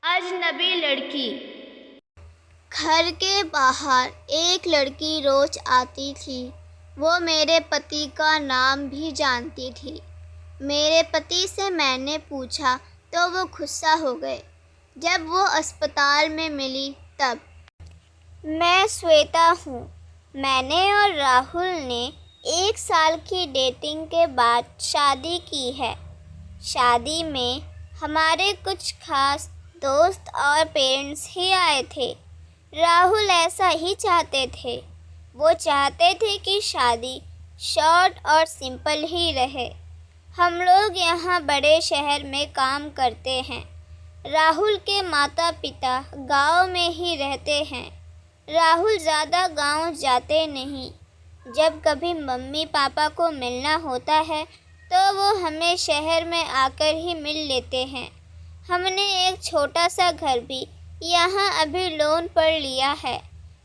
अजनबी लड़की। घर के बाहर एक लड़की रोज आती थी। वो मेरे पति का नाम भी जानती थी। मेरे पति से मैंने पूछा तो वो गुस्सा हो गए। जब वो अस्पताल में मिली तब। मैं श्वेता हूँ। मैंने और राहुल ने 1 साल की डेटिंग के बाद शादी की है। शादी में हमारे कुछ खास दोस्त और पेरेंट्स ही आए थे। राहुल ऐसा ही चाहते थे। वो चाहते थे कि शादी शॉर्ट और सिंपल ही रहे। हम लोग यहाँ बड़े शहर में काम करते हैं। राहुल के माता पिता गांव में ही रहते हैं। राहुल ज़्यादा गांव जाते नहीं। जब कभी मम्मी पापा को मिलना होता है तो वो हमें शहर में आकर ही मिल लेते हैं। हमने एक छोटा सा घर भी यहाँ अभी लोन पर लिया है।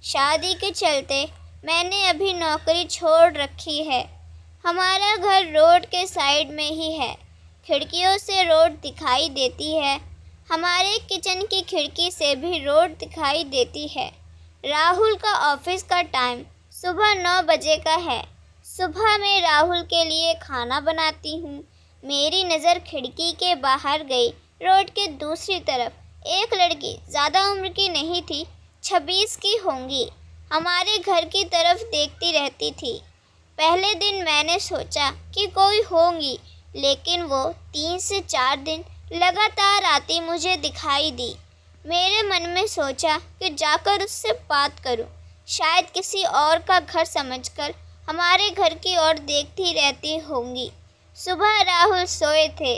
शादी के चलते मैंने अभी नौकरी छोड़ रखी है। हमारा घर रोड के साइड में ही है। खिड़कियों से रोड दिखाई देती है। हमारे किचन की खिड़की से भी रोड दिखाई देती है। राहुल का ऑफिस का टाइम सुबह 9 बजे का है। सुबह मैं राहुल के लिए खाना बनाती हूँ। मेरी नज़र खिड़की के बाहर गई। रोड के दूसरी तरफ एक लड़की, ज़्यादा उम्र की नहीं थी, 26 की होंगी, हमारे घर की तरफ देखती रहती थी। पहले दिन मैंने सोचा कि कोई होंगी, लेकिन वो 3 से 4 दिन लगातार आती मुझे दिखाई दी। मेरे मन में सोचा कि जाकर उससे बात करूं। शायद किसी और का घर समझकर हमारे घर की ओर देखती रहती होंगी। सुबह राहुल सोए थे।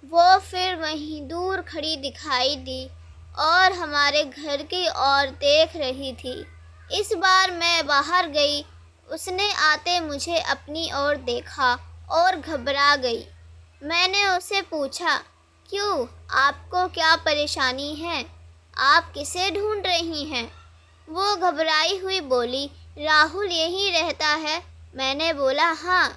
वो फिर वहीं दूर खड़ी दिखाई दी और हमारे घर की ओर देख रही थी। इस बार मैं बाहर गई। उसने आते मुझे अपनी ओर देखा और घबरा गई। मैंने उसे पूछा, क्यों, आपको क्या परेशानी है? आप किसे ढूंढ रही हैं? वो घबराई हुई बोली, राहुल यहीं रहता है। मैंने बोला, हाँ।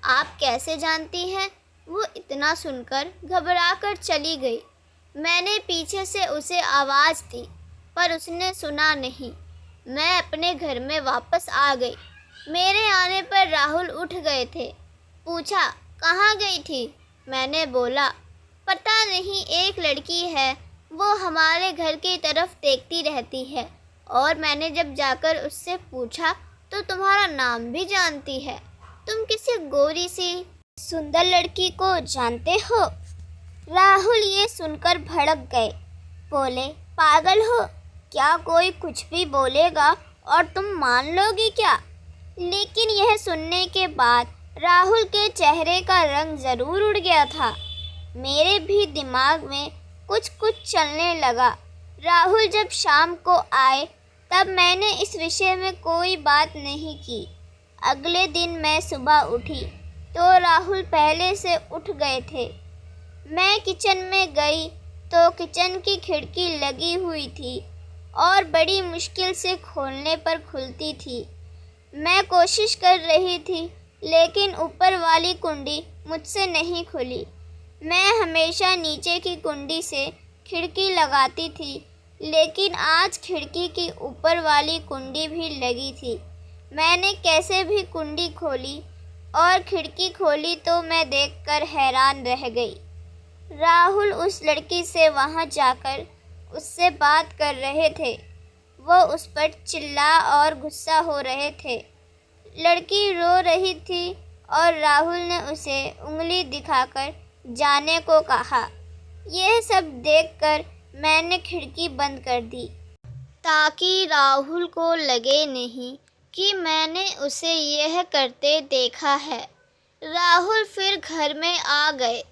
आप कैसे जानती हैं? वो इतना सुनकर घबरा कर चली गई। मैंने पीछे से उसे आवाज़ दी पर उसने सुना नहीं। मैं अपने घर में वापस आ गई। मेरे आने पर राहुल उठ गए थे। पूछा, कहाँ गई थी? मैंने बोला, पता नहीं, एक लड़की है, वो हमारे घर की तरफ देखती रहती है और मैंने जब जाकर उससे पूछा तो तुम्हारा नाम भी जानती है। तुम किसी गोरी सी सुंदर लड़की को जानते हो? राहुल ये सुनकर भड़क गए। बोले, पागल हो क्या? कोई कुछ भी बोलेगा और तुम मान लोगी क्या? लेकिन यह सुनने के बाद राहुल के चेहरे का रंग ज़रूर उड़ गया था। मेरे भी दिमाग में कुछ कुछ चलने लगा। राहुल जब शाम को आए तब मैंने इस विषय में कोई बात नहीं की। अगले दिन मैं सुबह उठी तो राहुल पहले से उठ गए थे। मैं किचन में गई तो किचन की खिड़की लगी हुई थी और बड़ी मुश्किल से खोलने पर खुलती थी। मैं कोशिश कर रही थी लेकिन ऊपर वाली कुंडी मुझसे नहीं खुली। मैं हमेशा नीचे की कुंडी से खिड़की लगाती थी, लेकिन आज खिड़की की ऊपर वाली कुंडी भी लगी थी। मैंने कैसे भी कुंडी खोली और खिड़की खोली तो मैं देखकर हैरान रह गई। राहुल उस लड़की से वहां जाकर उससे बात कर रहे थे। वो उस पर चिल्ला और गुस्सा हो रहे थे। लड़की रो रही थी और राहुल ने उसे उंगली दिखाकर जाने को कहा। यह सब देखकर मैंने खिड़की बंद कर दी ताकि राहुल को लगे नहीं कि मैंने उसे यह करते देखा है। राहुल फिर घर में आ गए।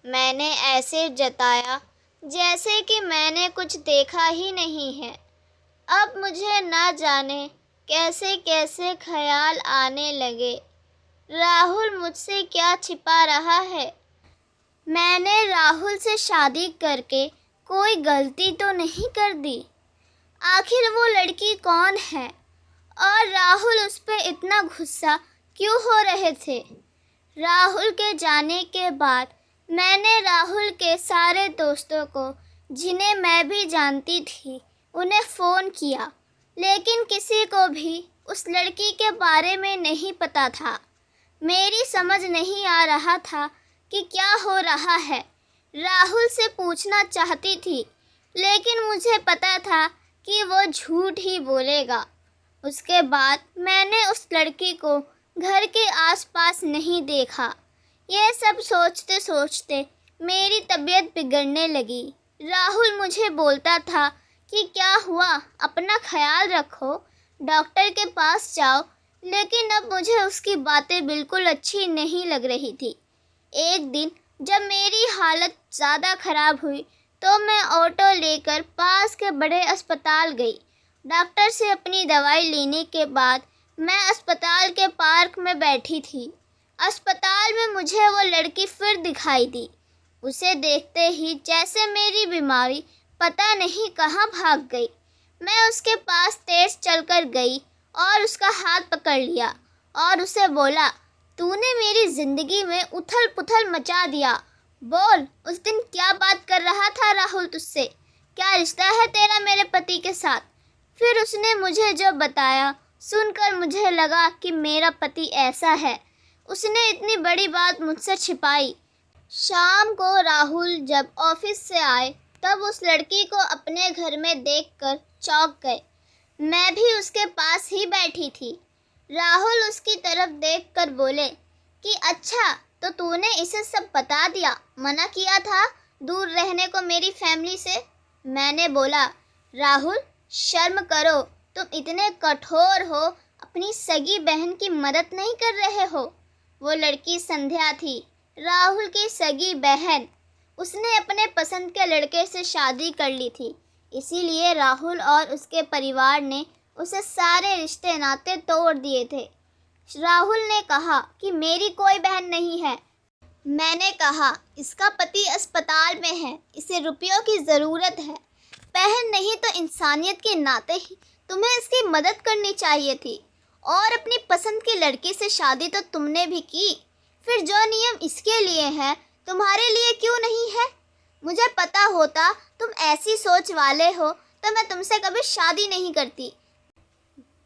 मैंने ऐसे जताया जैसे कि मैंने कुछ देखा ही नहीं है। अब मुझे ना जाने कैसे कैसे ख्याल आने लगे। राहुल मुझसे क्या छिपा रहा है? मैंने राहुल से शादी करके कोई गलती तो नहीं कर दी? आखिर वो लड़की कौन है और राहुल उस पर इतना गुस्सा क्यों हो रहे थे? राहुल के जाने के बाद मैंने राहुल के सारे दोस्तों को जिन्हें मैं भी जानती थी, उन्हें फ़ोन किया, लेकिन किसी को भी उस लड़की के बारे में नहीं पता था। मेरी समझ नहीं आ रहा था कि क्या हो रहा है। राहुल से पूछना चाहती थी, लेकिन मुझे पता था कि वो झूठ ही बोलेगा। उसके बाद मैंने उस लड़की को घर के आसपास नहीं देखा। यह सब सोचते सोचते मेरी तबीयत बिगड़ने लगी। राहुल मुझे बोलता था कि क्या हुआ, अपना ख्याल रखो, डॉक्टर के पास जाओ, लेकिन अब मुझे उसकी बातें बिल्कुल अच्छी नहीं लग रही थी। एक दिन जब मेरी हालत ज़्यादा ख़राब हुई तो मैं ऑटो लेकर पास के बड़े अस्पताल गई। डॉक्टर से अपनी दवाई लेने के बाद मैं अस्पताल के पार्क में बैठी थी। अस्पताल में मुझे वो लड़की फिर दिखाई दी। उसे देखते ही जैसे मेरी बीमारी पता नहीं कहाँ भाग गई। मैं उसके पास तेज चलकर गई और उसका हाथ पकड़ लिया और उसे बोला, तूने मेरी ज़िंदगी में उथल पुथल मचा दिया। बोल, उस दिन क्या बात कर रहा था राहुल तुझसे? क्या रिश्ता है तेरा मेरे पति के साथ? फिर उसने मुझे जो बताया सुनकर मुझे लगा कि मेरा पति ऐसा है। उसने इतनी बड़ी बात मुझसे छिपाई। शाम को राहुल जब ऑफिस से आए तब उस लड़की को अपने घर में देखकर चौंक गए। मैं भी उसके पास ही बैठी थी। राहुल उसकी तरफ देखकर बोले कि अच्छा, तो तूने इसे सब बता दिया, मना किया था दूर रहने को मेरी फैमिली से। मैंने बोला, राहुल शर्म करो, तुम इतने कठोर हो, अपनी सगी बहन की मदद नहीं कर रहे हो। वो लड़की संध्या थी, राहुल की सगी बहन। उसने अपने पसंद के लड़के से शादी कर ली थी, इसीलिए राहुल और उसके परिवार ने उसे सारे रिश्ते नाते तोड़ दिए थे। राहुल ने कहा कि मेरी कोई बहन नहीं है। मैंने कहा, इसका पति अस्पताल में है, इसे रुपयों की ज़रूरत है। बहन नहीं तो इंसानियत के नाते ही तुम्हें इसकी मदद करनी चाहिए थी। और अपनी पसंद की लड़की से शादी तो तुमने भी की, फिर जो नियम इसके लिए है तुम्हारे लिए क्यों नहीं है? मुझे पता होता तुम ऐसी सोच वाले हो तो मैं तुमसे कभी शादी नहीं करती।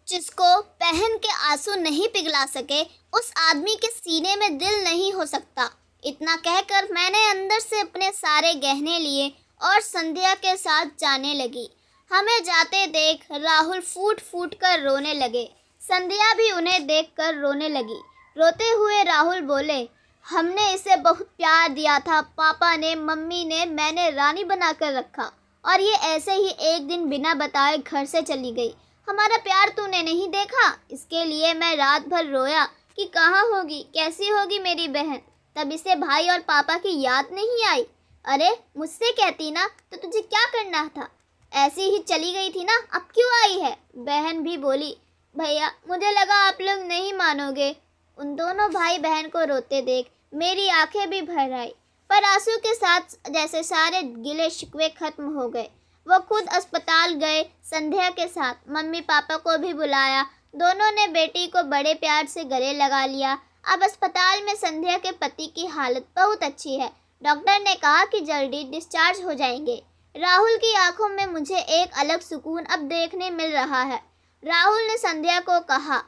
जिसको बहन के आंसू नहीं पिघला सके, उस आदमी के सीने में दिल नहीं हो सकता। इतना कहकर मैंने अंदर से अपने सारे गहने लिए और संध्या के साथ जाने लगी। हमें जाते देख राहुल फूट फूट कर रोने लगे। संध्या भी उन्हें देखकर रोने लगी। रोते हुए राहुल बोले, हमने इसे बहुत प्यार दिया था, पापा ने, मम्मी ने, मैंने रानी बनाकर रखा और ये ऐसे ही एक दिन बिना बताए घर से चली गई। हमारा प्यार तूने नहीं देखा, इसके लिए मैं रात भर रोया कि कहाँ होगी, कैसी होगी मेरी बहन। तब इसे भाई और पापा की याद नहीं आई। अरे मुझसे कहती ना तो तुझे क्या करना था, ऐसी ही चली गई थी ना, अब क्यों आई है? बहन भी बोली, भैया मुझे लगा आप लोग नहीं मानोगे। उन दोनों भाई बहन को रोते देख मेरी आंखें भी भर आई, पर आंसू के साथ जैसे सारे गिले शिकवे खत्म हो गए। वो खुद अस्पताल गए संध्या के साथ। मम्मी पापा को भी बुलाया। दोनों ने बेटी को बड़े प्यार से गले लगा लिया। अब अस्पताल में संध्या के पति की हालत बहुत अच्छी है। डॉक्टर ने कहा कि जल्दी डिस्चार्ज हो जाएंगे। राहुल की आंखों में मुझे एक अलग सुकून अब देखने मिल रहा है। राहुल ने संध्या को कहा,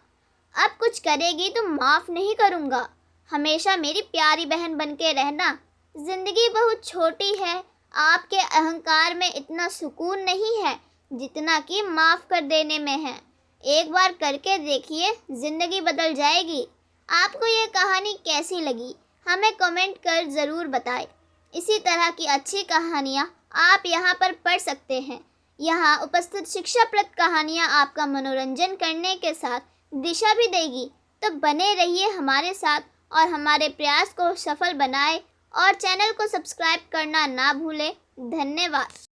अब कुछ करेगी तो माफ़ नहीं करूँगा, हमेशा मेरी प्यारी बहन बन के रहना। ज़िंदगी बहुत छोटी है, आपके अहंकार में इतना सुकून नहीं है जितना कि माफ़ कर देने में है। एक बार करके देखिए, ज़िंदगी बदल जाएगी। आपको ये कहानी कैसी लगी हमें कमेंट कर ज़रूर बताएं। इसी तरह की अच्छी कहानियाँ आप यहाँ पर पढ़ सकते हैं। यहाँ उपस्थित शिक्षाप्रद कहानियाँ आपका मनोरंजन करने के साथ दिशा भी देगी। तो बने रहिए हमारे साथ और हमारे प्रयास को सफल बनाएं और चैनल को सब्सक्राइब करना ना भूलें। धन्यवाद।